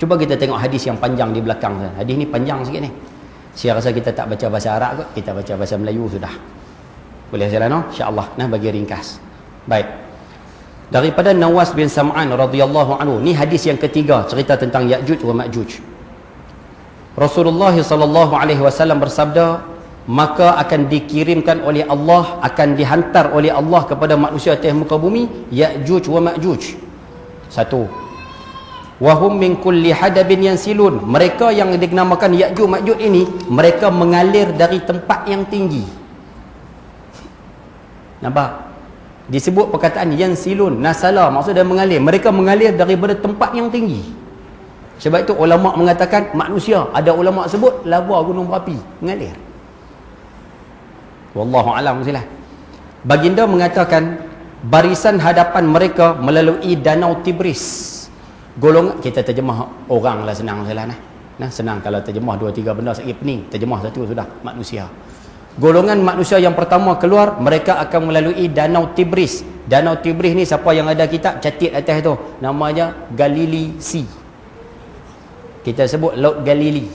Cuba kita tengok hadis yang panjang di belakang. Hadis ni panjang sikit ni. Saya rasa kita tak baca bahasa Arab kot, kita baca bahasa Melayu sudah. Boleh jalan, no? Insya-Allah. Nah, bagi ringkas. Baik. Daripada Nawas bin Sam'an radhiyallahu anhu. Ni hadis yang ketiga cerita tentang Ya'juj wa Ma'juj. Rasulullah sallallahu alaihi wasallam bersabda, maka akan dikirimkan oleh Allah, akan dihantar oleh Allah kepada manusia atas muka bumi Ya'juj wa Ma'juj. Satu. Wahum min kulli hadabin yansilun. Mereka yang dinamakan Ya'juj Ma'juj ini, mereka mengalir dari tempat yang tinggi. Nampak? Disebut perkataan yansilun, nasala, maksudnya mengalir. Mereka mengalir daripada tempat yang tinggi. Sebab itu ulama mengatakan manusia, ada ulama sebut lava gunung berapi mengalir. Wallahu a'lam bishawab. Baginda mengatakan barisan hadapan mereka melalui danau Tigris. Golongan, kita terjemah orang lah senang salah nah. Senang kalau terjemah 2-3 benda sikit pening, terjemah satu sudah, manusia. Golongan manusia yang pertama keluar, mereka akan melalui danau Tigris. Danau Tigris ni siapa yang ada kitab catat atas tu, namanya Galilee Sea. Kita sebut Laut Galilei.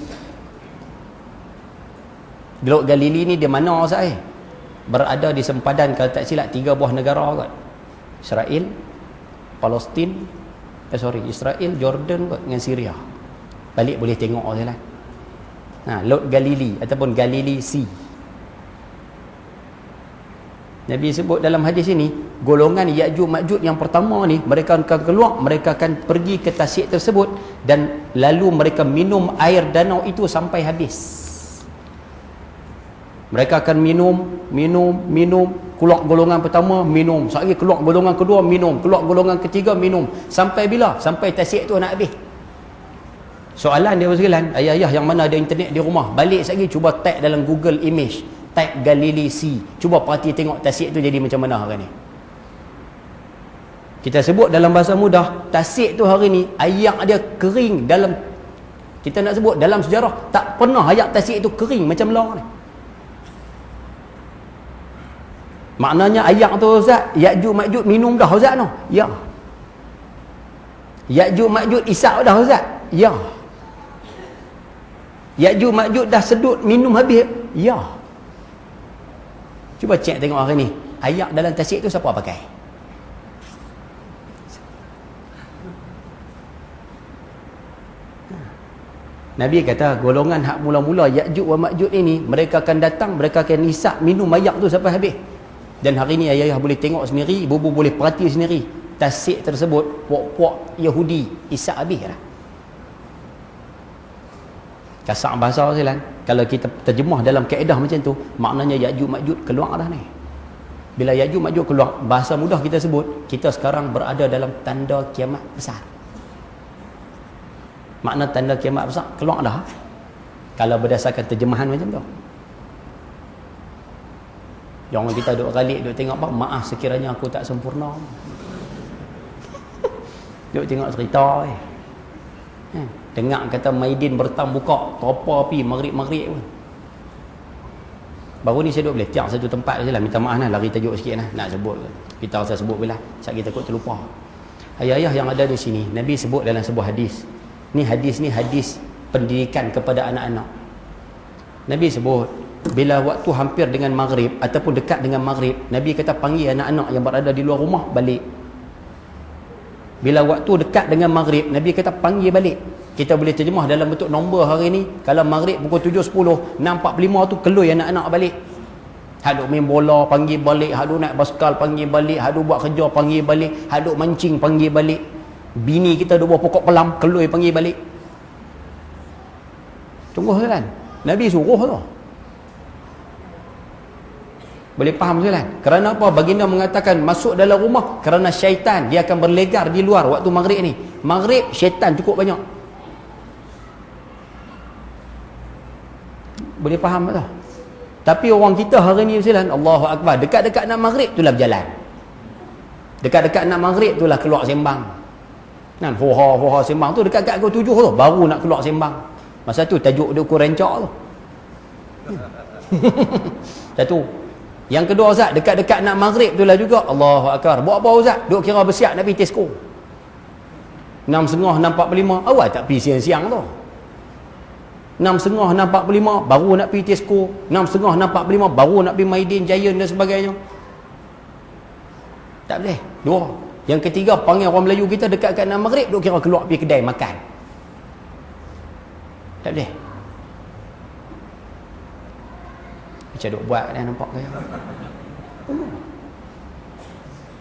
Laut Galilei ni di mana Ustaz? Berada di sempadan, kalau tak silap 3 buah negara kot. Israel, Palestin, Israel, Jordan dengan Syria. Balik boleh tengok je lah. Laut Galilei ataupun Galilee Sea. Nabi sebut dalam hadis ini, golongan Ya'juj Ma'juj yang pertama ni, mereka akan keluar, mereka akan pergi ke tasik tersebut dan lalu mereka minum air danau itu sampai habis. Mereka akan minum, keluar golongan pertama, minum. Sekali keluar golongan kedua, minum. Keluar golongan ketiga, minum. Sampai bila? Sampai tasik tu nak habis. Soalan dia sekalian, ayah-ayah yang mana ada internet di rumah, balik sekali cuba type dalam Google Image, type Galilee Sea. Cuba perhati tengok tasik tu jadi macam mana hari ni. Kita sebut dalam bahasa mudah, tasik tu hari ni air dia kering dalam, kita nak sebut dalam sejarah tak pernah air tasik tu kering macam lah ni. Maknanya air tu Ustaz, Ya'juj Ma'juj minum dah Ustaz no? Ya. Ya'juj Ma'juj isap dah Ustaz? Ya. Ya'juj Ma'juj dah sedut minum habis? Ya. Cuba cek tengok hari ni, air dalam tasik tu siapa pakai? Nabi kata golongan hak mula-mula Ya'juj wa Ma'juj ini, mereka akan datang, mereka akan isap minum air tu sampai habis. Dan hari ni ayah-ayah boleh tengok sendiri, ibu-ibu boleh perhati sendiri, tasik tersebut puak-puak Yahudi isap habis lah. Kasar bahasa silan, kalau kita terjemah dalam kaedah macam tu, maknanya Ya'juj Ma'juj keluar dah ni. Bila Ya'juj Ma'juj keluar, bahasa mudah kita sebut, kita sekarang berada dalam tanda kiamat besar. Makna tanda kiamat besar keluar dah kalau berdasarkan terjemahan macam tu. Jangan kita duk galik, duk tengok apa, maaf sekiranya aku tak sempurna. Duk tengok cerita dengar kata Maidin bertam buka topa api maghrib-maghrib pun. Baru ni saya duk boleh tiap satu tempat je lah, minta maaf lah, lari tajuk sikit lah, nak sebut kita rasa sebut bila sebab kita takut terlupa. Ayah-ayah yang ada di sini, Nabi sebut dalam sebuah hadis. Ni hadis pendidikan kepada anak-anak. Nabi sebut bila waktu hampir dengan maghrib ataupun dekat dengan maghrib, Nabi kata panggil anak-anak yang berada di luar rumah balik. Bila waktu dekat dengan maghrib, Nabi kata panggil balik. Kita boleh terjemah dalam bentuk nombor hari ni, kalau maghrib pukul 7.10, 6.45 tu kelui anak-anak balik. Hak duk main bola panggil balik, hak duk naik basikal panggil balik, hak duk buat kerja panggil balik, hak duk mancing panggil balik. Bini kita duk buat pokok pelam, kelui panggil balik. Tunggu kan? Nabi suruh tu. Boleh faham sekalian? Kerana apa? Baginda mengatakan masuk dalam rumah kerana syaitan dia akan berlegar di luar waktu maghrib ni. Maghrib syaitan cukup banyak. Boleh faham tak? Tapi orang kita hari ni sekalian, Allahu Akbar, dekat-dekat nak maghrib itulah berjalan. Dekat-dekat nak maghrib itulah keluar sembang. Kan hoha sembang tu dekat-dekat pukul 7 tu baru nak keluar sembang. Masa tu tajuk dia ukur rencak tu. Satu. Yang kedua Ustaz, dekat-dekat nak maghrib tu lah juga, Allahu Akbar. Buat apa Ustaz? Duk kira bersiap nak pergi Tesco. 6.30, 6.45 awal tak pergi siang-siang tu. 6.30, 6.45 baru nak pergi Tesco. 6.30, 6.45 baru nak pergi Maidin, Giant dan sebagainya. Tak boleh. Dua. Yang ketiga, panggil orang Melayu kita dekat kat 6 maghrib, duk kira keluar pergi kedai makan. Tak boleh. Macam duk buat dah, nampak ke?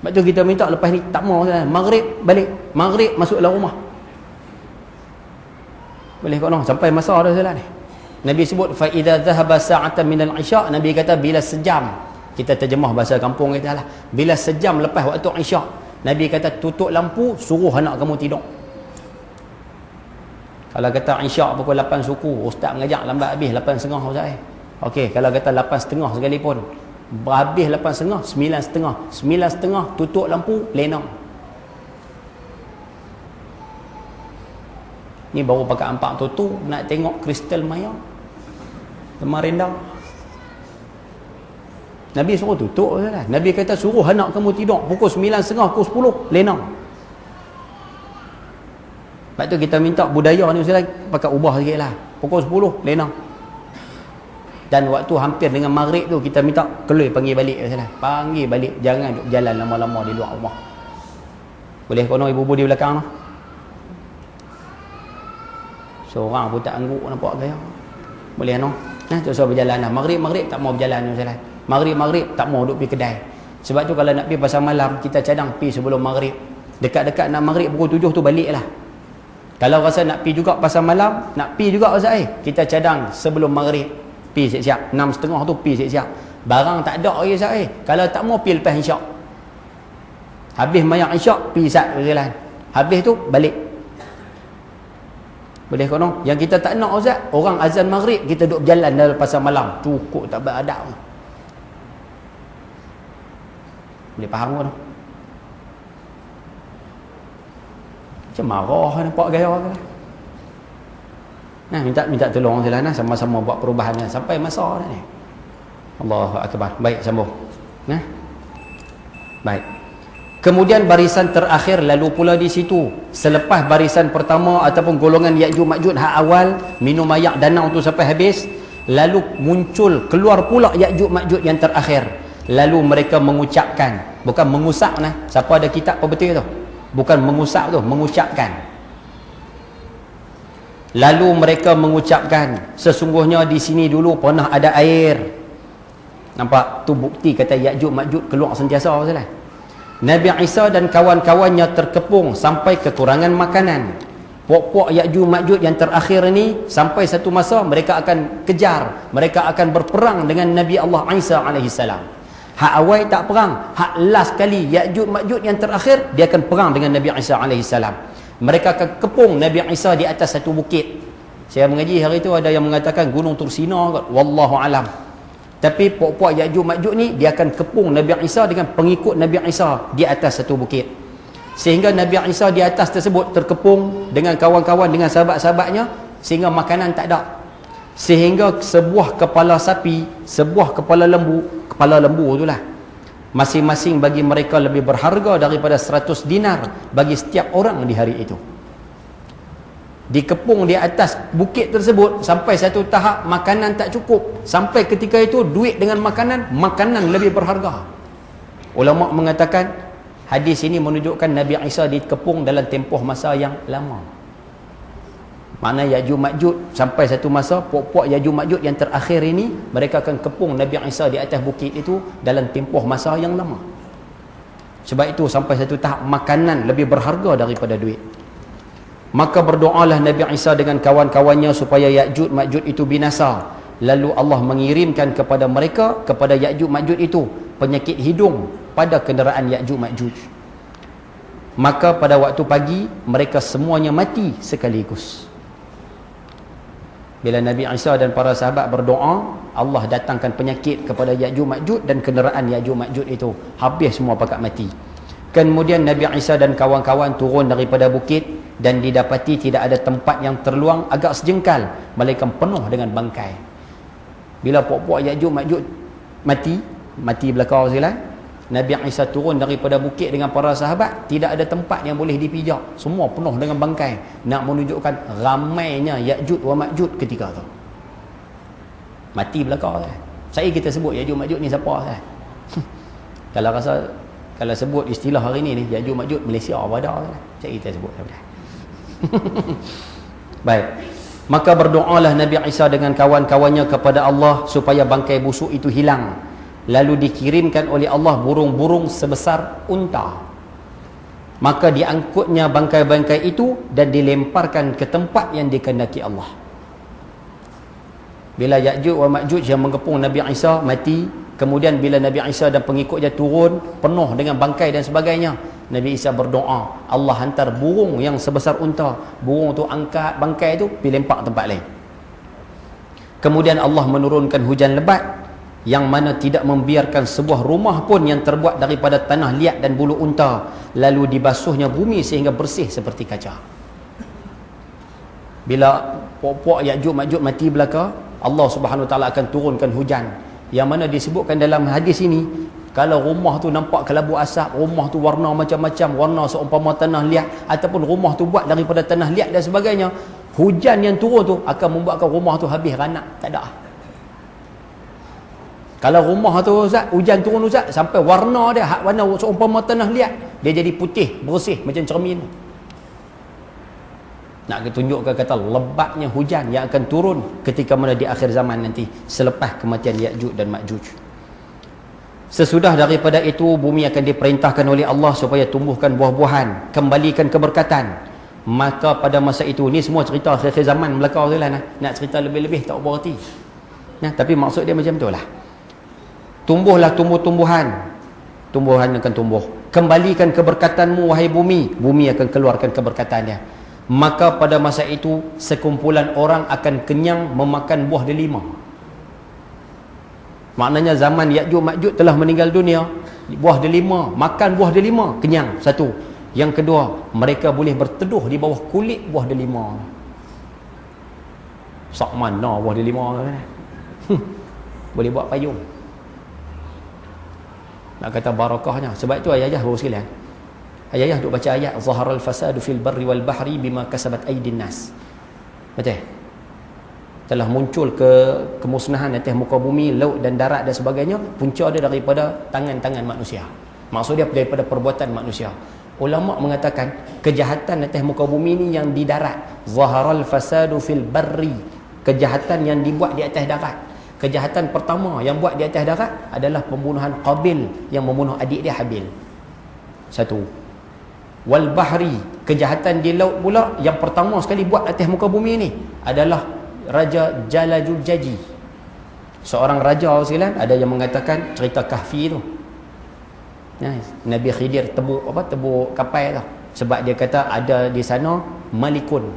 Sebab tu kita minta lepas ni tak mau lah. Maghrib balik, maghrib masuk dalam rumah. Boleh kau noh sampai masa dah salah ni. Nabi sebut fa idza dhahaba sa'atan min al-isya, Nabi kata bila sejam, kita terjemah bahasa kampung kita lah, bila sejam lepas waktu isya, Nabi kata tutup lampu, suruh anak kamu tidur. Kalau kata isya pukul 8 suku, ustaz mengajak lambat habis 8.30 ustaz. Okey, kalau kata 8.30 sekalipun, habis 8.30, 9.30, 9.30 tutup lampu, lena. Ni baru pakai 4 tutu nak tengok kristal maya kemarin dah. Nabi suruh tutup je lah. Nabi kata suruh anak kamu tidur pukul 9.30, pukul 10 lena. Sebab tu kita minta budaya ni Ustaz pakai ubah sikit lah. Pukul 10 lena. Dan waktu hampir dengan maghrib tu kita minta keluar panggil balik Ustaz. Panggil balik, jangan duduk jalan lama-lama di luar rumah. Boleh kono ibu-ibu di belakang tu. Seorang pun tak angguk nampak gaya. Boleh no? Nah, tu sebab berjalan lah. Maghrib tak mau berjalan Ustaz. Maghrib tak mau duduk pergi kedai. Sebab tu kalau nak pergi pasar malam, kita cadang pergi sebelum maghrib. Dekat-dekat nak maghrib pukul 7 tu balik lah. Kalau rasa nak pergi juga pasar malam, nak pergi juga Ustaz kita cadang sebelum maghrib. Pergi siap-siap. 6.30 tu pergi siap-siap. Barang tak ada lagi Ustaz kalau tak mau pergi lepas isyak. Habis mayang isyak, pergi sat berjalan. Habis tu balik. Boleh kau no? Yang kita tak nak Ustaz, orang azan maghrib kita duduk berjalan dalam pasar malam, cukup tak beradab. Boleh faham kau no? Macam marah nampak gaya ke? Nah, minta tolong Ustaz, sama-sama buat perubahan sampai masa dah ni. Allahu akbar. Baik, sambung. Nah. Baik. Kemudian barisan terakhir lalu pula di situ. Selepas barisan pertama ataupun golongan Ya'juj Ma'juj hak awal minum air danau tu sampai habis, lalu muncul keluar pula Ya'juj Ma'juj yang terakhir. Lalu mereka mengucapkan, bukan mengusap nah. Siapa ada kitab pebetul tu? Bukan mengusap tu, mengucapkan. Lalu mereka mengucapkan, sesungguhnya di sini dulu pernah ada air. Nampak? Tu bukti kata Ya'juj Ma'juj keluar sentiasa salah. Nabi Isa dan kawan-kawannya terkepung sampai kekurangan makanan. Puak-puak Ya'juj Ma'juj yang terakhir ni sampai satu masa mereka akan kejar, mereka akan berperang dengan Nabi Allah Isa AS. Hak awal tak perang, hak last kali Ya'juj Ma'juj yang terakhir dia akan perang dengan Nabi Isa AS. Mereka akan kepung Nabi Isa di atas satu bukit. Saya mengaji hari itu ada yang mengatakan Gunung Tursina kot, wallahu alam. Tapi puak-puak Ya'juj Ma'juj ni dia akan kepung Nabi Isa dengan pengikut Nabi Isa di atas satu bukit. Sehingga Nabi Isa di atas tersebut terkepung dengan kawan-kawan, dengan sahabat-sahabatnya, sehingga makanan tak ada. Sehingga sebuah kepala sapi, sebuah kepala lembu itulah, masing-masing bagi mereka lebih berharga daripada 100 dinar bagi setiap orang di hari itu. Dikepung di atas bukit tersebut sampai satu tahap makanan tak cukup. Sampai ketika itu duit dengan makanan lebih berharga. Ulama mengatakan hadis ini menunjukkan Nabi Isa dikepung dalam tempoh masa yang lama. Mana Ya'juj Ma'juj sampai satu masa puak-puak Ya'juj Ma'juj yang terakhir ini mereka akan kepung Nabi Isa di atas bukit itu dalam tempoh masa yang lama. Sebab itu sampai satu tahap makanan lebih berharga daripada duit. Maka berdoalah Nabi Isa dengan kawan-kawannya supaya Ya'juj Ma'juj itu binasa. Lalu Allah mengirimkan kepada mereka, kepada Ya'juj Ma'juj itu, penyakit hidung pada kenderaan Ya'juj Ma'juj. Maka pada waktu pagi mereka semuanya mati sekaligus. Bila Nabi Isa dan para sahabat berdoa, Allah datangkan penyakit kepada Ya'juj Ma'juj dan kenderaan Ya'juj Ma'juj itu. Habis semua pakat mati. Kemudian Nabi Isa dan kawan-kawan turun daripada bukit dan didapati tidak ada tempat yang terluang agak sejengkal, melainkan penuh dengan bangkai. Bila puak-puak Ya'juj Ma'juj mati belakang sekali, Nabi Isa turun daripada bukit dengan para sahabat, tidak ada tempat yang boleh dipijak, semua penuh dengan bangkai, nak menunjukkan ramainya Ya'juj wa Ma'juj ketika tu. Mati belaka kan. Saya kita sebut Ya'juj Ma'juj ni siapa kan? Kalau sebut istilah hari ni Ya'juj Ma'juj Malaysia apa dah kan? Saya kita sebut dah. Baik. Maka berdoalah Nabi Isa dengan kawan-kawannya kepada Allah supaya bangkai busuk itu hilang. Lalu dikirimkan oleh Allah burung-burung sebesar unta. Maka diangkutnya bangkai-bangkai itu dan dilemparkan ke tempat yang dikehendaki Allah. Bila Ya'juj wa Ma'juj yang mengepung Nabi Isa mati, kemudian bila Nabi Isa dan pengikutnya turun penuh dengan bangkai dan sebagainya, Nabi Isa berdoa, Allah hantar burung yang sebesar unta. Burung tu angkat bangkai tu pergi lempak tempat lain. Kemudian Allah menurunkan hujan lebat yang mana tidak membiarkan sebuah rumah pun yang terbuat daripada tanah liat dan bulu unta, lalu dibasuhnya bumi sehingga bersih seperti kaca. Bila pokok Ya'juj Ma'juj mati belaka, Allah Subhanahu Wa Taala akan turunkan hujan, yang mana disebutkan dalam hadis ini, kalau rumah tu nampak kelabu asap, rumah tu warna macam-macam, warna seumpama tanah liat, ataupun rumah tu buat daripada tanah liat dan sebagainya, hujan yang turun tu akan membuatkan rumah tu habis ranak, tak ada. Kalau rumah tu Ustaz, hujan turun Ustaz, sampai warna dia, warna seumpama tanah liat, dia jadi putih, bersih macam cermin. Nak tunjukkan kata lebatnya hujan yang akan turun ketika mana di akhir zaman nanti, selepas kematian Ya'juj dan Ma'juj. Sesudah daripada itu, bumi akan diperintahkan oleh Allah supaya tumbuhkan buah-buahan, kembalikan keberkatan. Maka pada masa itu, ni semua cerita akhir-akhir zaman belakang tu lah. Nak cerita lebih-lebih tak berarti. Tapi maksud dia macam tu lah. Tumbuhlah tumbuh-tumbuhan, tumbuhan akan tumbuh. Kembalikan keberkatanmu wahai bumi, bumi akan keluarkan keberkatannya. Maka pada masa itu sekumpulan orang akan kenyang memakan buah delima. Maknanya zaman Ya'juj Ma'juj telah meninggal dunia, buah delima, makan buah delima, kenyang. Satu. Yang kedua, mereka boleh berteduh di bawah kulit buah delima. Sak mana buah delima kan? Boleh buat payung. Nak kata barakahnya. Sebab itu ayah-ayah baru sekalian, ayah-ayah duk baca ayat zaharal fasadu fil barri wal bahri bima kasabat aydin nas. Betul? Telah muncul kemusnahan atas muka bumi, laut dan darat dan sebagainya, punca dia daripada tangan-tangan manusia. Maksud dia daripada perbuatan manusia. Ulama mengatakan kejahatan atas muka bumi ni yang di darat, zaharal fasadu fil barri, kejahatan yang dibuat di atas darat. Kejahatan pertama yang buat di atas darat adalah pembunuhan Qabil yang membunuh adik dia Habil. Satu. Wal bahri, kejahatan di laut pula yang pertama sekali buat atas muka bumi ni adalah Raja Jalajul Jaji. Seorang raja sekalian, ada yang mengatakan cerita Kahfi tu. Nabi Khidir tebuk kapal tu. Sebab dia kata ada di sana Malikun,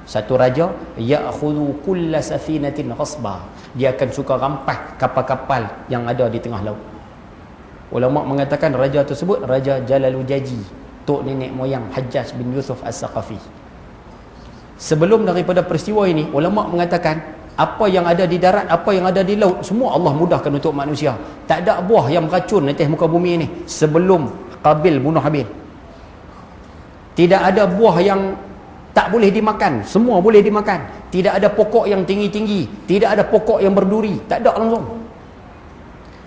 satu raja, ya'khudhu kulla safinatin ghasba, dia akan suka rampas kapal-kapal yang ada di tengah laut. Ulama mengatakan raja tersebut Raja Jalalul Jaji, tok nenek moyang Hajjaj bin Yusuf As-Saqafi. Sebelum daripada peristiwa ini, ulama mengatakan apa yang ada di darat, apa yang ada di laut, semua Allah mudahkan untuk manusia. Tak ada buah yang beracun atas muka bumi ini sebelum Qabil bunuh Habil. Tidak ada buah yang tak boleh dimakan, semua boleh dimakan. Tidak ada pokok yang tinggi-tinggi, tidak ada pokok yang berduri, tak ada langsung.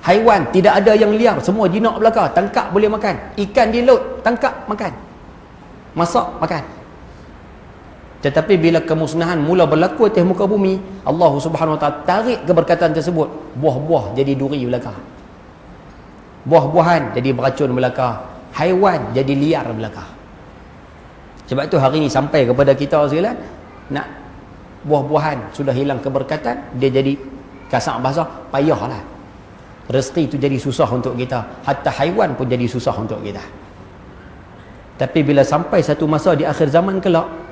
Haiwan tidak ada yang liar, semua jinak belaka, tangkap boleh makan. Ikan di laut, tangkap makan, masak makan. Tetapi bila kemusnahan mula berlaku atas muka bumi, Allah Subhanahu Wa Taala tarik keberkatan tersebut. Buah-buah jadi duri belaka, buah-buahan jadi beracun belaka, haiwan jadi liar belaka. Sebab itu hari ini sampai kepada kita sekalian, nak buah-buahan sudah hilang keberkatan, dia jadi kasar bahasa payahlah. Rezeki itu jadi susah untuk kita, hatta haiwan pun jadi susah untuk kita. Tapi bila sampai satu masa di akhir zaman kelak,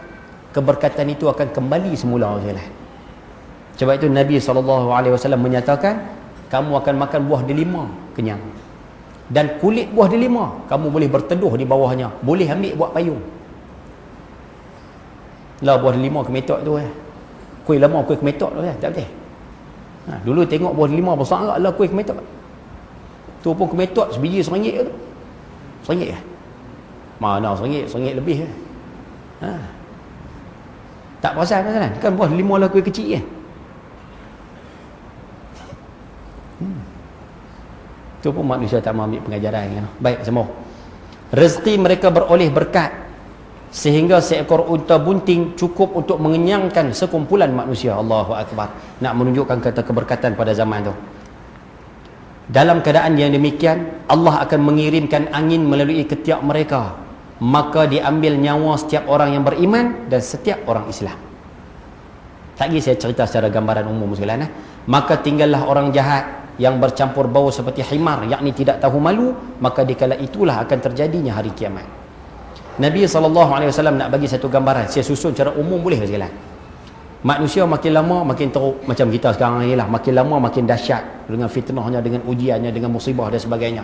keberkatan itu akan kembali semula sekalian. Sebab itu Nabi SAW menyatakan, kamu akan makan buah delima kenyang, dan kulit buah delima kamu boleh berteduh di bawahnya, boleh ambil buat payung. Lah buah delima kemetok tu kuih lama kuih kemetok tu tak betul. Dulu tengok buah delima besar agak lah kuih kemetok. Tu pun kemetot sebiji RM1 tu. RM1 ya? Mana RM1 lebih ya? Ha. Tak perasan kan? Kan buah 5 lah kuih kecil ya? Tu pun manusia tak mau ambil pengajaran kan? Baik, semua. Rezeki mereka beroleh berkat sehingga seekor unta bunting cukup untuk mengenyangkan sekumpulan manusia. Allahu Akbar. Nak menunjukkan kata keberkatan pada zaman tu. Dalam keadaan yang demikian, Allah akan mengirimkan angin melalui ketiak mereka, maka diambil nyawa setiap orang yang beriman dan setiap orang Islam. Tak lagi saya cerita secara gambaran umum sekalian. Maka tinggallah orang jahat yang bercampur bau seperti himar, yakni tidak tahu malu, maka dikala itulah akan terjadinya hari kiamat. Nabi SAW nak bagi satu gambaran, saya susun secara umum boleh sekalian. Manusia makin lama makin teruk, macam kita sekarang ni lah, makin lama makin dahsyat dengan fitnahnya, dengan ujiannya, dengan musibah dan sebagainya.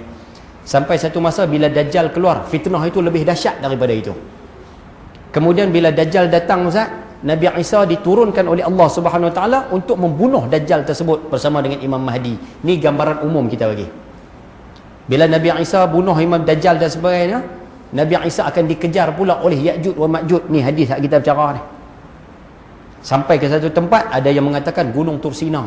Sampai satu masa bila Dajjal keluar, fitnah itu lebih dahsyat daripada itu. Kemudian bila Dajjal datang, Ustaz, Nabi Isa diturunkan oleh Allah Subhanahu Wa Taala untuk membunuh Dajjal tersebut bersama dengan Imam Mahdi. Ni gambaran umum kita bagi. Bila Nabi Isa bunuh Imam Dajjal dan sebagainya, Nabi Isa akan dikejar pula oleh Ya'juj wa Ma'juj. Ni hadis yang kita bercara ni. Sampai ke satu tempat ada yang mengatakan Gunung Tursina.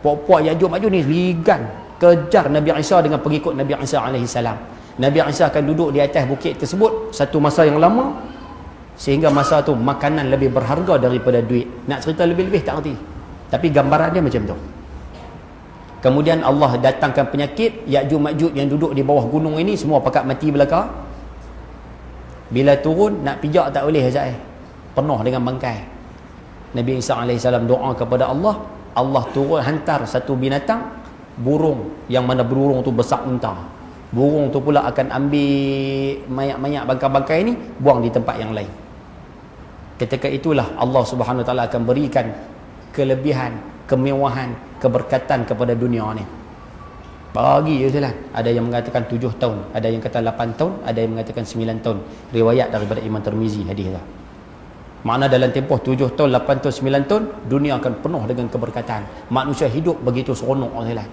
Puak-puak Ya'juj Ma'juj ni ligan kejar Nabi Isa dengan pengikut Nabi Isa alaihi salam. Nabi Isa akan duduk di atas bukit tersebut satu masa yang lama, sehingga masa tu makanan lebih berharga daripada duit. Nak cerita lebih-lebih tak erti, tapi gambaran dia macam tu. Kemudian Allah datangkan penyakit, Ya'juj Ma'juj yang duduk di bawah gunung ini semua pakat mati belaka. Bila turun nak pijak tak boleh Hazai, penuh dengan bangkai. Nabi Isa AS doa kepada Allah, Allah turun hantar satu binatang, burung, yang mana burung tu besar unta. Burung tu pula akan ambil mayat-mayat bangkai-bangkai ini, buang di tempat yang lain. Ketika itulah Allah Subhanahu Wa Taala akan berikan kelebihan, kemewahan, keberkatan kepada dunia ni. Bagi je lah. Ada yang mengatakan 7 tahun, ada yang kata 8 tahun, ada yang mengatakan 9 tahun. Riwayat daripada Imam Tirmizi hadis tu. Makna dalam tempoh 7 tahun, 8 tahun, 9 tahun, dunia akan penuh dengan keberkatan. Manusia hidup begitu seronok je lah.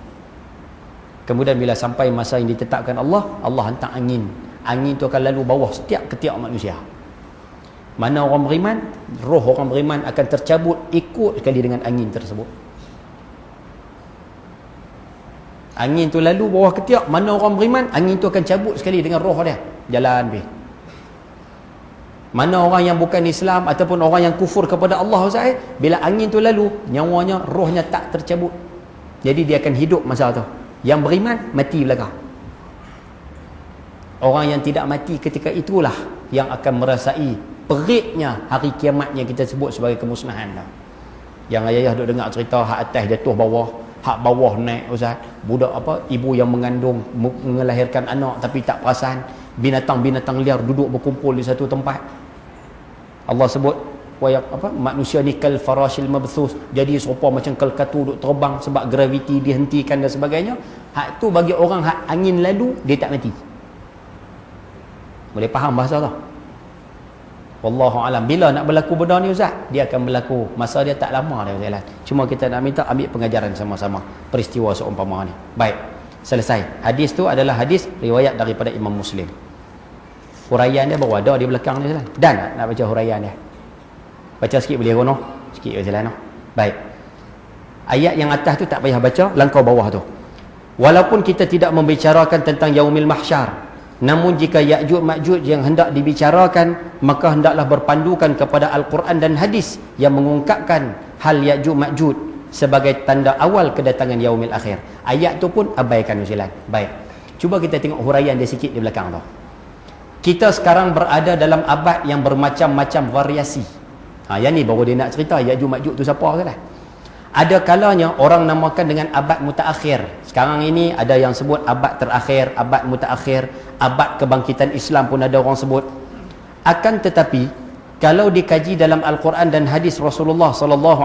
Kemudian bila sampai masa yang ditetapkan Allah, Allah hantar angin. Angin tu akan lalu bawah setiap ketiak manusia. Mana orang beriman, roh orang beriman akan tercabut ikut sekali dengan angin tersebut. Angin tu lalu bawah ketiak, mana orang beriman, angin tu akan cabut sekali dengan roh dia. Jalan pergi. Mana orang yang bukan Islam ataupun orang yang kufur kepada Allah, Ustaz, bila angin tu lalu, nyawanya, rohnya tak tercabut. Jadi dia akan hidup masa tu. Yang beriman mati belakang. Orang yang tidak mati ketika itulah yang akan merasai peritnya hari kiamat yang kita sebut sebagai kemusnahan. Yang ayah duk dengar cerita hak atas jatuh bawah, hak bawah naik, Ustaz. Budak apa, ibu yang mengandung melahirkan anak tapi tak perasan, binatang-binatang liar duduk berkumpul di satu tempat. Allah sebut manusia ni kal farashil mabthus, jadi serupa macam kalkatu duk terbang sebab graviti dihentikan dan sebagainya. Hak tu bagi orang hak angin lalu dia tak mati. Boleh faham bahasa tu? Wallahu alam. Bila nak berlaku benda ni, Ustaz? Dia akan berlaku masa dia tak lama dah, Ustaz. Cuma kita nak minta ambil pengajaran sama-sama peristiwa seumpama ni. Baik, selesai. Hadis tu adalah hadis riwayat daripada Imam Muslim. Huraian dia baru ada di belakang ni, Ustaz. Dan nak baca huraian dia. Baca sikit boleh Rono? Sikit je lah. Baik. Ayat yang atas tu tak payah baca, langkau bawah tu. Walaupun kita tidak membicarakan tentang yaumil mahsyar, namun jika Ya'juj Ma'juj yang hendak dibicarakan, maka hendaklah berpandukan kepada Al-Quran dan hadis yang mengungkapkan hal Ya'juj Ma'juj sebagai tanda awal kedatangan yaumil akhir. Ayat tu pun abaikan usilan. Baik. Cuba kita tengok huraian dia sikit di belakang tu. Kita sekarang berada dalam abad yang bermacam-macam variasi. Yang ni baru dia nak cerita Ya'juj Ma'juj tu siapa ke lah. Ada kalanya orang namakan dengan abad mutaakhir. Sekarang ini ada yang sebut abad terakhir, abad mutaakhir, abad kebangkitan Islam pun ada orang sebut. Akan tetapi kalau dikaji dalam Al-Quran dan hadis Rasulullah SAW,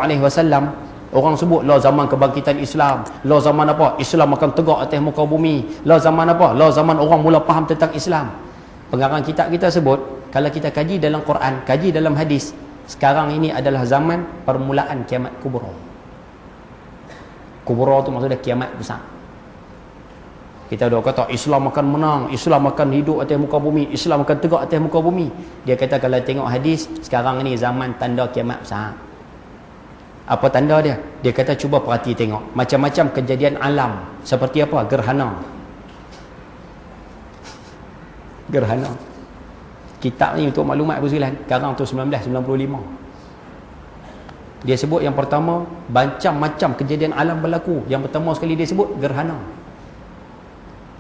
orang sebut lah zaman kebangkitan Islam, lah zaman apa? Islam akan tegak atas muka bumi. Lah zaman apa? Lah zaman orang mula faham tentang Islam. Pengarang kitab kita sebut, kalau kita kaji dalam Quran, kaji dalam hadis, sekarang ini adalah zaman permulaan kiamat kubra. Kubra tu maksudnya kiamat besar. Kita dah kata Islam akan menang, Islam akan hidup atas muka bumi, Islam akan tegak atas muka bumi. Dia kata kalau tengok hadis, sekarang ni zaman tanda kiamat besar. Apa tanda dia? Dia kata cuba perhati tengok. Macam-macam kejadian alam. Seperti apa? Gerhana. Gerhana. Kitab ni untuk maklumat Abu Zilan. Sekarang tu 1995. Dia sebut yang pertama, macam-macam kejadian alam berlaku. Yang pertama sekali dia sebut gerhana.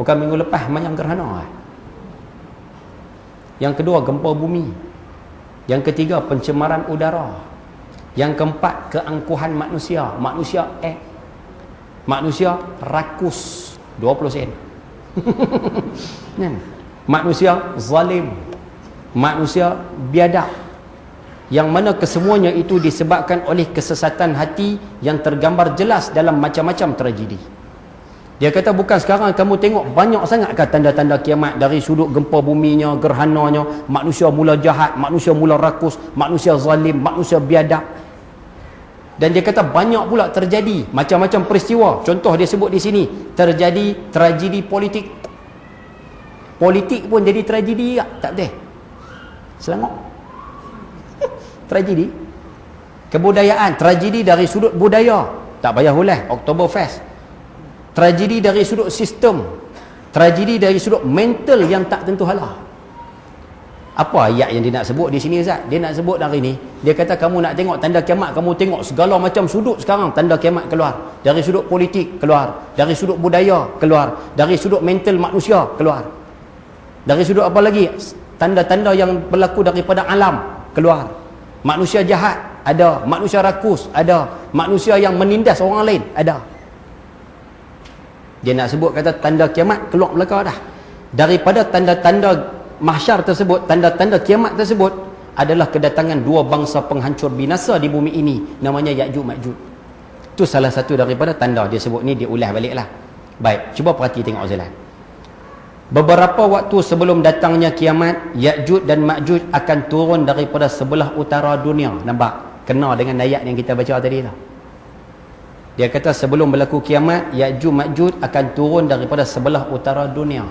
Bukan minggu lepas macam gerhana. Yang kedua, gempa bumi. Yang ketiga, pencemaran udara. Yang keempat, keangkuhan manusia. Manusia rakus 20 sen. Manusia zalim. Manusia biadab. Yang mana kesemuanya itu disebabkan oleh kesesatan hati yang tergambar jelas dalam macam-macam tragedi. Dia kata bukan sekarang kamu tengok banyak sangat kan tanda-tanda kiamat, dari sudut gempa buminya, gerhananya, manusia mula jahat, manusia mula rakus, manusia zalim, manusia biadab. Dan dia kata banyak pula terjadi macam-macam peristiwa. Contoh dia sebut di sini, terjadi tragedi politik. Politik pun jadi tragedi tak betul? Selangor. Tragedi. Kebudayaan, tragedi dari sudut budaya. Tak payah ulas Oktoberfest. Tragedi dari sudut sistem, tragedi dari sudut mental yang tak tentu hala. Apa ayat yang dia nak sebut di sini Ustaz? Dia nak sebut hari ni, dia kata kamu nak tengok tanda kiamat, kamu tengok segala macam sudut sekarang tanda kiamat keluar. Dari sudut politik keluar, dari sudut budaya keluar, dari sudut mental manusia keluar. Dari sudut apa lagi? Tanda-tanda yang berlaku daripada alam keluar. Manusia jahat ada, manusia rakus ada, manusia yang menindas orang lain ada. Dia nak sebut kata tanda kiamat keluar belaka dah. Daripada tanda-tanda mahsyar tersebut, tanda-tanda kiamat tersebut adalah kedatangan dua bangsa penghancur binasa di bumi ini, namanya Ya'juj Ma'juj. Itu salah satu daripada tanda dia sebut ni, dia ulas baliklah. Baik, cuba perhati tengok Zalan. Beberapa waktu sebelum datangnya kiamat, Ya'juj dan Ma'juj akan turun daripada sebelah utara dunia. Nampak? Kena dengan ayat yang kita baca tadi tu. Dia kata sebelum berlaku kiamat, Ya'juj Ma'juj akan turun daripada sebelah utara dunia.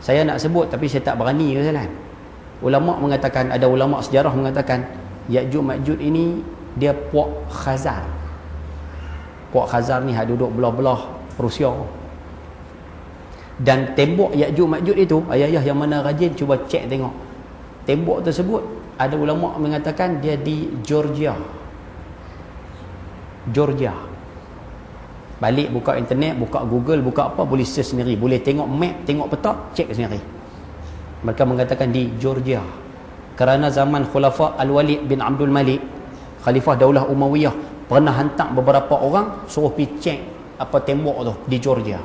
Saya nak sebut tapi saya tak berani ke Zalan. Ulama mengatakan, ada ulama sejarah mengatakan Ya'juj Ma'juj ini dia puak Khazar. Puak Khazar ni hak duduk belah-belah Rusia. Dan tembok Ya'juj Ma'juj itu, ayah-ayah yang mana rajin cuba cek tengok. Tembok tersebut ada ulama mengatakan dia di Georgia. Balik buka internet, buka Google, buka apa, boleh search sendiri, boleh tengok map, tengok peta, cek sendiri. Mereka mengatakan di Georgia. Kerana zaman Khulafa Al-Walid bin Abdul Malik, Khalifah Daulah Umayyah, pernah hantar beberapa orang suruh pergi cek apa tembok tu di Georgia.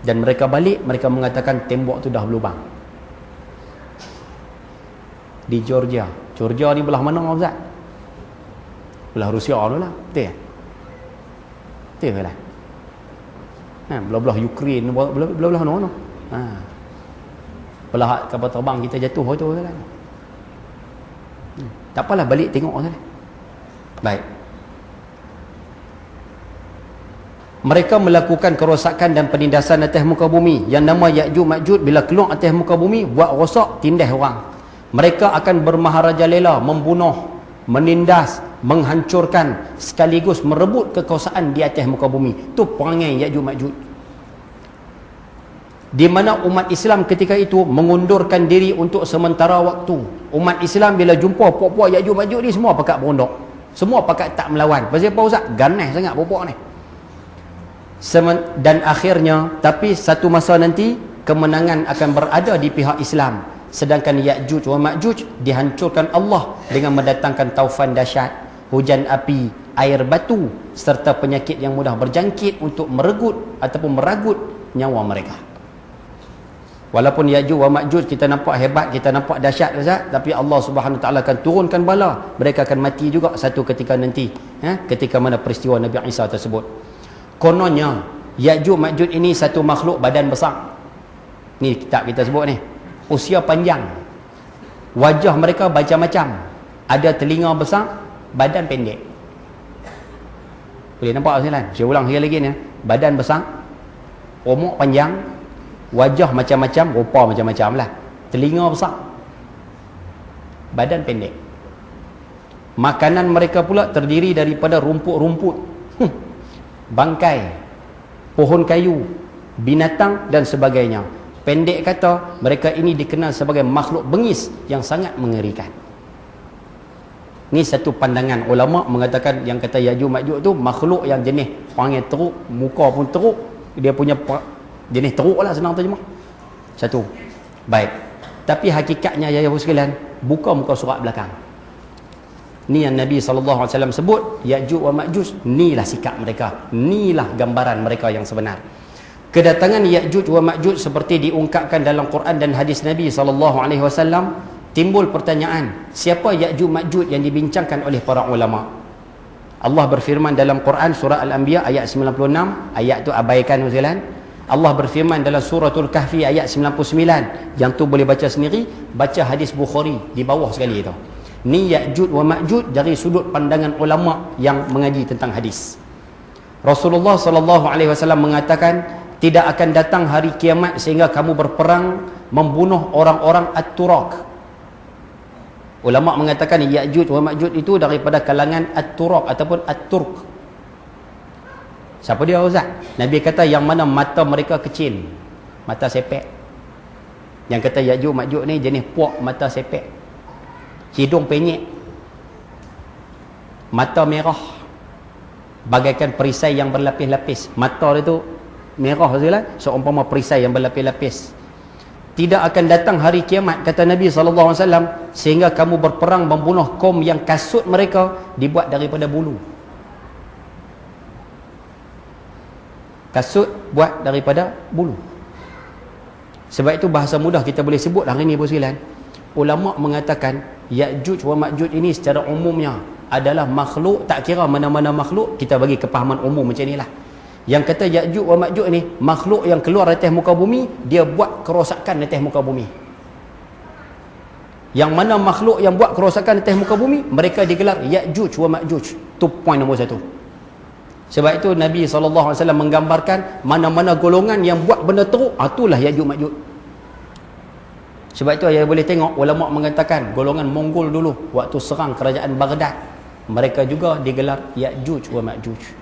Dan mereka balik, mereka mengatakan tembok tu dah berlubang. Di Georgia. Georgia ni belah mana Ustaz? Belah Rusia tu lah. Betul ya? Betul lah. Belah-belah Ukraine, belah-belah mana? Belah kapal terbang kita jatuh tu kan. Tak apalah, balik tengok saja. Baik. Mereka melakukan kerosakan dan penindasan atas muka bumi. Yang nama Ya'juj Ma'juj bila keluar atas muka bumi, buat rosak, tindas orang. Mereka akan bermaharajalela, membunuh, menindas, menghancurkan, sekaligus merebut kekuasaan di atas muka bumi. Itu perangai Ya'juj Ma'juj. Di mana umat Islam ketika itu mengundurkan diri untuk sementara waktu. Umat Islam bila jumpa puak-puak Ya'juj Ma'juj ni, semua pakat berondok. Semua pakat tak melawan. Pasal apa Ustaz? Ganas sangat puak-puak ni. Dan akhirnya, tapi satu masa nanti kemenangan akan berada di pihak Islam. Sedangkan Ya'juj wa Ma'juj dihancurkan Allah dengan mendatangkan taufan dahsyat, hujan api, air batu serta penyakit yang mudah berjangkit untuk meregut ataupun meragut nyawa mereka. Walaupun Ya'juj wa Ma'juj kita nampak hebat, kita nampak dahsyat, tapi Allah Subhanahu Wa Taala akan turunkan bala. Mereka akan mati juga satu ketika nanti, ketika mana peristiwa Nabi Isa tersebut. Kononnya Ya'juj Ma'juj ini satu makhluk badan besar. Ni kitab kita sebut ni. Usia panjang. Wajah mereka macam-macam. Ada telinga besar, badan pendek. Boleh nampak Ustaz? Saya ulang sekali lagi ni. Badan besar, Omok panjang, wajah macam-macam, rupa macam-macam lah. Telinga besar, badan pendek. Makanan mereka pula terdiri daripada rumput-rumput, bangkai, pohon kayu, binatang dan sebagainya. Pendek kata, mereka ini dikenal sebagai makhluk bengis yang sangat mengerikan. Ni satu pandangan ulama mengatakan yang kata Ya'juj Ma'juj tu makhluk yang jenis panggil teruk, muka pun teruk, dia punya jenis teruk lah, senang terjemah. Satu. Baik. Tapi hakikatnya ya sekalian, buka muka surat belakang. Ni yang Nabi SAW sebut, Ya'juj wa Ma'juj, inilah sikap mereka, inilah gambaran mereka yang sebenar. Kedatangan Ya'juj wa Ma'juj seperti diungkapkan dalam Quran dan hadis Nabi SAW, timbul pertanyaan, siapa Ya'juj Ma'juj yang dibincangkan oleh para ulama? Allah berfirman dalam Quran surah Al-Anbiya ayat 96, ayat tu abaikan sekalian. Allah berfirman dalam suratul Kahfi ayat 99, yang tu boleh baca sendiri, baca hadis Bukhari di bawah sekali tu. Ni Ya'juj wa Ma'juj dari sudut pandangan ulama yang mengaji tentang hadis. Rasulullah SAW mengatakan, tidak akan datang hari kiamat sehingga kamu berperang membunuh orang-orang At-Turak. Ulama mengatakan Ya'juj wa Ma'juj itu daripada kalangan At-Turak ataupun At-Turk. Siapa dia Ustaz? Nabi kata yang mana mata mereka kecil, mata sepek. Yang kata Ya'juj Ma'juj ni jenis puak mata sepek, hidung penyek, mata merah bagaikan perisai yang berlapis-lapis. Mata dia tu merah sajalah, seumpama perisai yang berlapis-lapis. Tidak akan datang hari kiamat, kata Nabi SAW, sehingga kamu berperang membunuh kaum yang kasut mereka dibuat daripada bulu. Kasut buat daripada bulu. Sebab itu bahasa mudah kita boleh sebut hari ini bersilan. Ulama mengatakan Ya'juj wa Ma'juj ini secara umumnya adalah makhluk, tak kira mana-mana makhluk, kita bagi kepahaman umum macam inilah. Yang kata Ya'juj wa Ma'juj ni makhluk yang keluar dari atas muka bumi, dia buat kerosakan di atas muka bumi. Yang mana makhluk yang buat kerosakan di atas muka bumi, mereka digelar Ya'juj wa Ma'juj. Tu poin nombor satu. Sebab itu Nabi SAW menggambarkan mana-mana golongan yang buat benda teruk, itulah Ya'juj Ma'juj. Sebab itu saya boleh tengok ulama mengatakan golongan Mongol dulu waktu serang kerajaan Baghdad, mereka juga digelar Ya'juj wa Ma'juj.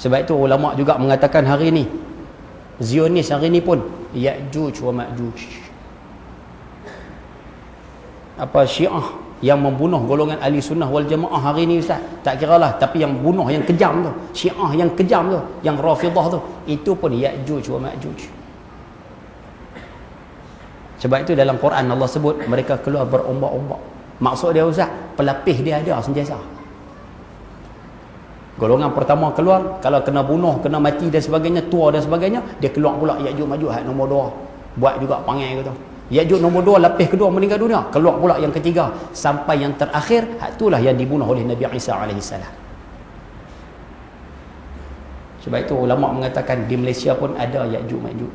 Sebab itu ulama juga mengatakan hari ini Zionis hari ini pun Ya'juj wa Ma'juj. Apa Syiah yang membunuh golongan ahli sunnah wal jamaah hari ini Ustaz, tak kiralah, tapi yang bunuh yang kejam tu, Syiah yang kejam tu, yang Rafidah tu, itu pun Ya'juj wa Ma'juj. Sebab itu dalam Quran Allah sebut mereka keluar berombak-ombak. Maksud dia Ustaz, pelapis dia ada sentiasa. Golongan pertama keluar, kalau kena bunuh, kena mati dan sebagainya, tua dan sebagainya, dia keluar pula Ya'juj Ma'juj hak nombor 2. Buat juga panggil gitu. Ya'juj nombor 2, lapis kedua meninggal dunia, keluar pula yang ketiga, sampai yang terakhir, hak itulah yang dibunuh oleh Nabi Isa AS. Sebab itu ulama mengatakan di Malaysia pun ada Ya'juj Ma'juj.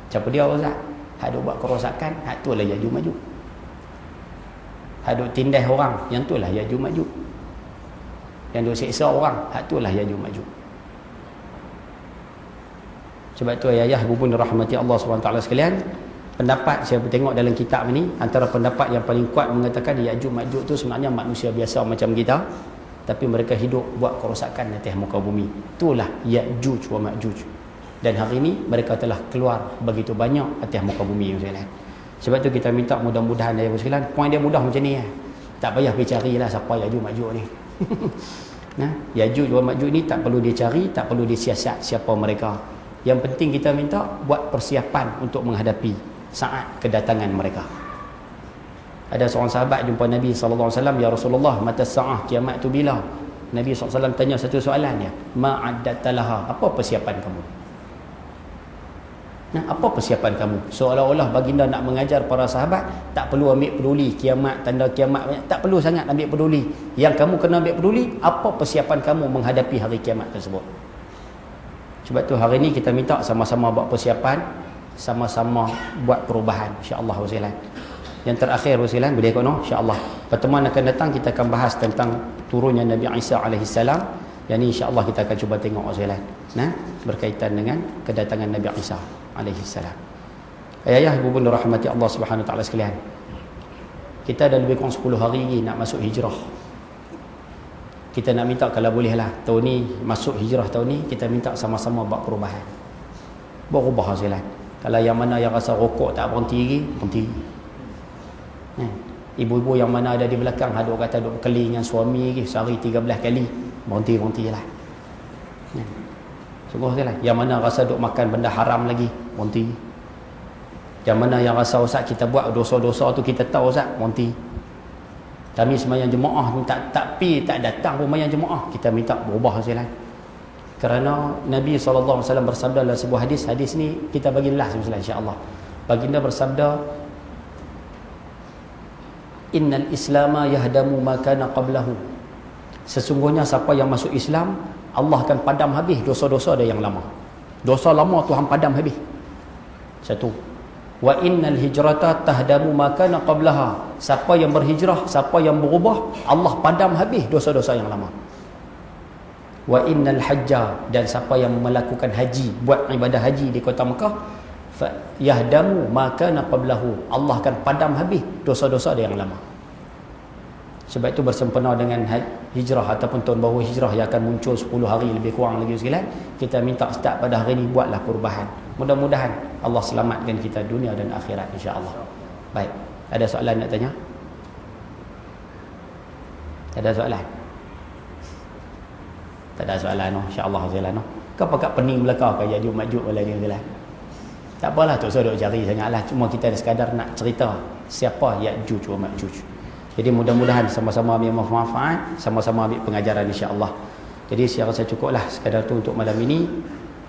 Siapa dia Ustaz? Hak duk buat kerosakan, hak itulah Ya'juj Ma'juj. Hak duk tindas orang, yang itulah Ya'juj Ma'juj. Yang duk siksa orang, hak itulah Ya'juj Ma'juj. Sebab itu ayah ibu pun rahmati Allah SWT sekalian, pendapat saya tengok dalam kitab ni, antara pendapat yang paling kuat mengatakan Ya'juj Ma'juj tu sebenarnya manusia biasa macam kita, tapi mereka hidup buat kerosakan di atas muka bumi. Itulah Ya'juj wa Ma'juj. Dan hari ini mereka telah keluar begitu banyak atas muka bumi sekalian. Sebab tu kita minta mudah-mudahan ayah sekalian, poin dia mudah macam ni tak payah pergi carilah siapa Ya'juj Ma'juj ni. Nah, Ya'juj wa Ma'juj ni tak perlu dia cari, tak perlu dia siasat siapa mereka. Yang penting kita minta buat persiapan untuk menghadapi saat kedatangan mereka. Ada seorang sahabat jumpa Nabi SAW, ya Rasulullah, mata sa'ah, kiamat tu bila? Nabi SAW tanya satu soalan ya, ma'addatallaha, apa persiapan kamu? Nah, apa persiapan kamu? Seolah-olah baginda nak mengajar para sahabat, tak perlu ambil peduli kiamat, tanda kiamat banyak, tak perlu sangat ambil peduli. Yang kamu kena ambil peduli, apa persiapan kamu menghadapi hari kiamat tersebut. Sebab tu hari ni kita minta sama-sama buat persiapan, sama-sama buat perubahan, insya-Allah. Yang terakhir bersilan boleh ikut no, insya-Allah. Pertemuan akan datang kita akan bahas tentang turunnya Nabi Isa alaihissalam. Yang ni insya-Allah kita akan cuba tengok bersilan. Nah, berkaitan dengan kedatangan Nabi Isa alaihissalam. Ayah ibu bunda rahmati Allah Subhanahu wa taala sekalian. Kita dah lebih kurang 10 hari lagi nak masuk hijrah. Kita nak minta kalau bolehlah tahun ni masuk hijrah tahun ni kita minta sama-sama buat perubahan. Berubah bersilan. Kalau yang mana yang rasa rokok tak berhenti lagi, berhenti. Ibu-ibu yang mana ada di belakang ada orang kata duk berkeli dengan suami lagi sehari 13 kali, berhenti-berhentilah. Sungguh lah. Yang mana rasa duk makan benda haram lagi, berhenti. Yang mana yang rasa ustaz kita buat dosa-dosa tu kita tahu ustaz, berhenti. Kami sembahyang jemaah tak datang sembahyang jemaah, kita minta berubah sekali. Kerana Nabi SAW bersabda dalam sebuah hadis ni kita bagi last insya-Allah. Baginda bersabda, innal islama yahdamu ma kana qablahu. Sesungguhnya siapa yang masuk Islam, Allah akan padam habis dosa-dosa dia yang lama. Dosa lama Tuhan padam habis. Satu. Wa innal hijrata tahdamu ma kana qablaha. Siapa yang berhijrah, siapa yang berubah, Allah padam habis dosa-dosa yang lama. Wa innal hajja, dan siapa yang melakukan haji, buat ibadah haji di kota Mekah, fa yahdamu ma kana qablahu. Allah akan padam habis dosa-dosa dia yang lama. Sebab itu bersempena dengan hijrah ataupun tahun baru hijrah yang akan muncul 10 hari lebih kurang lagi sekalian, kita minta start pada hari ini buatlah perubahan. Mudah-mudahan Allah selamatkan kita dunia dan akhirat insya-Allah. Baik, ada soalan nak tanya? Ada soalan? Tak ada soalan no, insya-Allah soalan no. Kau pakat pening belaka kau jadi majud wala dia sekalian. Tak apalah, tak usah duk cari sangatlah, cuma kita ada sekadar nak cerita siapa Ya'juj wa Ma'juj. Jadi mudah-mudahan sama-sama ambil manfaat, sama-sama ambil pengajaran insya-Allah. Jadi saya rasa cukuplah sekadar tu untuk malam ini.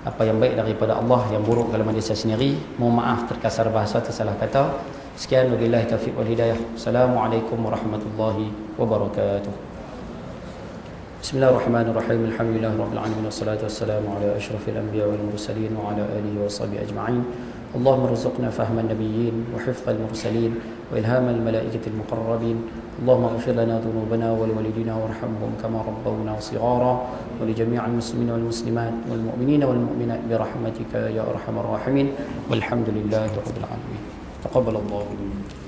Apa yang baik daripada Allah, yang buruk dalam diri saya sendiri. Mohon maaf terkasar bahasa, tersalah kata. Sekian, wabillahi taufiq wal hidayah. Assalamualaikum warahmatullahi wabarakatuh. Bismillahirrahmanirrahim. Alhamdulillahirabbil alamin wassalatu wassalamu ala asyrafil anbiya wal mursalin wa ala alihi washabihi ajma'in. Allahumma rzuqna fahman nabiyyin wa hifdzal mursalin wa ilhamal malaikatil muqarrabin. Allahumma ighfir lana dhunubana wa liwalidina warhamhum kama rabbawna shighara wa li jami'il muslimina wal muslimat wal mu'minina wal mu'minat bi rahmatika ya arhamar rahimin. Walhamdulillahi rabbil alamin. Taqabbalallahu minna.